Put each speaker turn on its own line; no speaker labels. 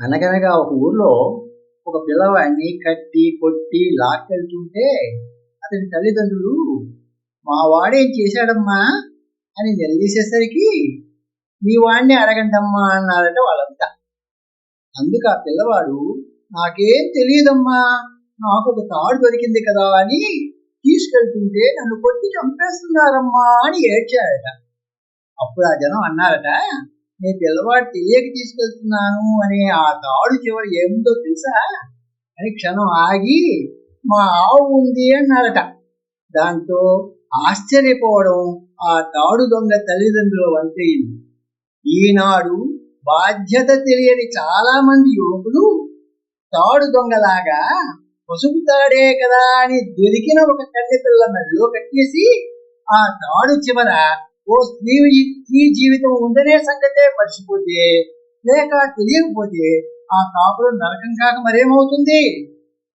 అనగనగా ఒక ఊర్లో ఒక పిల్లవాడిని కట్టి కొట్టి లాక్కెళ్తుంటే అతని తల్లిదండ్రులు మా వాడేం చేశాడమ్మా అని నిలదీసేసరికి మీ వాడిని అడగండమ్మా అన్నారట వాళ్ళంతా. అందుకు ఆ పిల్లవాడు నాకేం తెలియదమ్మా, నాకు ఒక తాడు దొరికింది కదా అని తీసుకెళ్తుంటే నన్ను కొట్టి చంపేస్తున్నారమ్మా అని ఏడ్చాడట. అప్పుడు ఆ జనం అన్నారట, నీ పిల్లవాడు తెలియక తీసుకెళ్తున్నాను అని ఆ తాడు చివరి ఏముందో తెలుసా అని క్షణం ఆగి మా ఆవు ఉంది అన్నారట. దాంతో ఆశ్చర్యపోవడం ఆ తాడు దొంగ తల్లిదండ్రుల వంతయింది. ఈనాడు బాధ్యత తెలియని చాలా మంది యువకులు తాడు దొంగలాగా పసుపు తాడే కదా అని దొరికిన ఒక కన్నె పిల్ల మెడలో కట్టేసి ఆ తాడు చివర ఓ స్త్రీ జీవితం ఉందనే సంగతే మర్చిపోతే, లేక తెలియకపోతే ఆ కాపురం నరకం కాక మరేమవుతుంది?